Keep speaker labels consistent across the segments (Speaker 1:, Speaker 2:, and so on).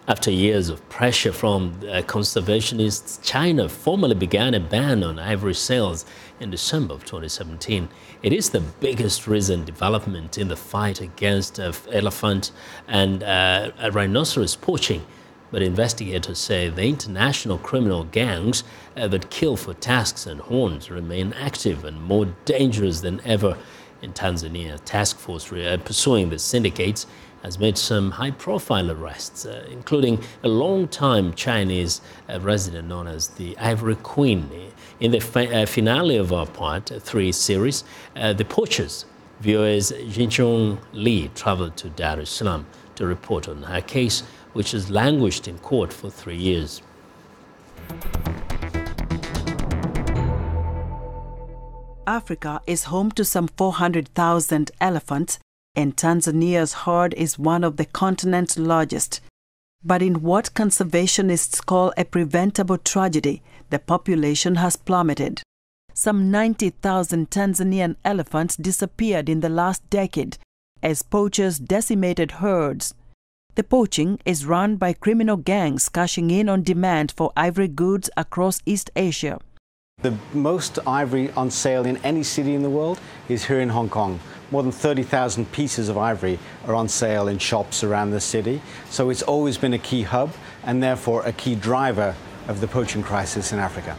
Speaker 1: After years of pressure from conservationists, China formally began a ban on ivory sales in December of 2017. It is the biggest recent development in the fight against elephant and rhinoceros poaching. But investigators say the international criminal gangs that kill for tusks and horns remain active and more dangerous than ever. In Tanzania, a task force pursuing the syndicates has made some high-profile arrests, including a long-time Chinese resident known as the Ivory Queen. In the finale of our Part 3 series, The Poachers, VOA's Jingxun traveled to Dar es Salaam to report on her case, which has languished in court for 3 years.
Speaker 2: Africa is home to some 400,000 elephants, and Tanzania's herd is one of the continent's largest. But in what conservationists call a preventable tragedy, the population has plummeted. Some 90,000 Tanzanian elephants disappeared in the last decade as poachers decimated herds. The poaching is run by criminal gangs cashing in on demand for ivory goods across East Asia.
Speaker 3: The most ivory on sale in any city in the world is here in Hong Kong. More than 30,000 pieces of ivory are on sale in shops around the city. So it's always been a key hub and therefore a key driver of the poaching crisis in Africa.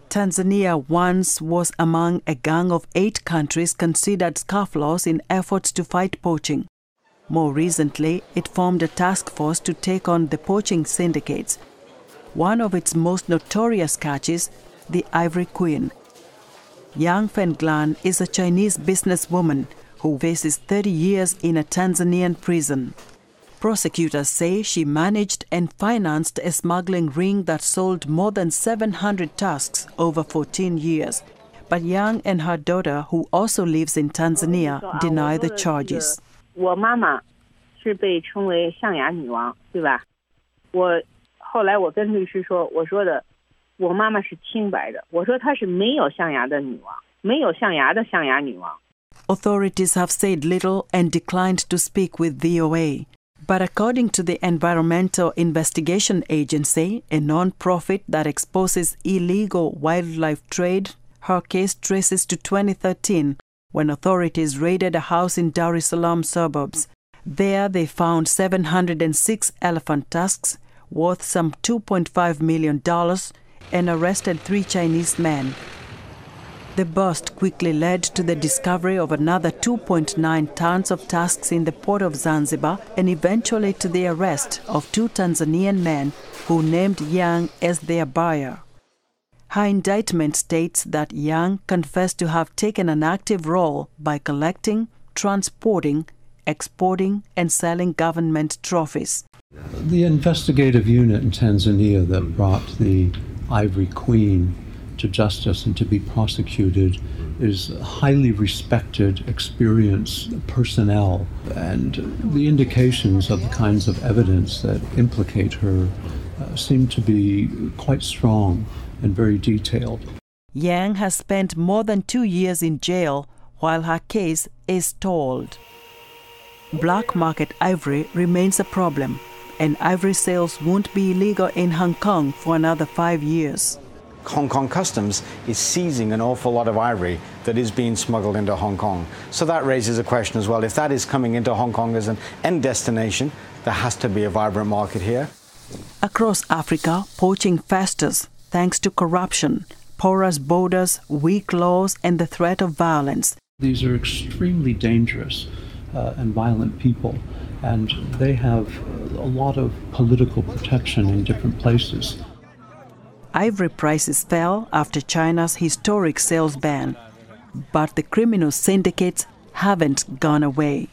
Speaker 2: Tanzania once was among a gang of 8 countries considered scofflaws in efforts to fight poaching. More recently, it formed a task force to take on the poaching syndicates. One of its most notorious catches, the Ivory Queen. Yang Fenglan is a Chinese businesswoman who faces 30 years in a Tanzanian prison. Prosecutors say she managed and financed a smuggling ring that sold more than 700 tusks over 14 years. But Yang and her daughter, who also lives in Tanzania, deny the charges.
Speaker 4: 我妈妈是被称为象牙女王，对吧？后来我跟律师说，我说的我妈妈是清白的，我说她是没有象牙的女王，没有象牙的象牙女王。
Speaker 2: Authorities have said little and declined to speak with VOA. But according to the Environmental Investigation Agency, a non-profit that exposes illegal wildlife trade, her case traces to 2013, when authorities raided a house in Dar es Salaam suburbs. There they found 706 elephant tusks, worth some $2.5 million, and arrested 3 Chinese men. The bust quickly led to the discovery of another 2.9 tons of tusks in the port of Zanzibar and eventually to the arrest of 2 Tanzanian men who named Yang as their buyer. Her indictment states that Yang confessed to have taken an active role by collecting, transporting, exporting, and selling government trophies.
Speaker 5: The investigative unit in Tanzania that brought the Ivory Queen to justice and to be prosecuted is highly respected, experienced personnel, and the indications of the kinds of evidence that implicate her seem to be quite strong and very detailed.
Speaker 2: Yang has spent more than 2 years in jail while her case is stalled. Black market ivory remains a problem, and ivory sales won't be illegal in Hong Kong for another 5 years.
Speaker 3: Hong Kong Customs is seizing an awful lot of ivory that is being smuggled into Hong Kong. So that raises a question as well. If that is coming into Hong Kong as an end destination, there has to be a vibrant market here.
Speaker 2: Across Africa, poaching festers thanks to corruption, porous borders, weak laws, and the threat of violence.
Speaker 5: These are extremely dangerous and violent people, and they have a lot of political protection in different places.
Speaker 2: Ivory prices fell after China's historic sales ban, but the criminal syndicates haven't gone away.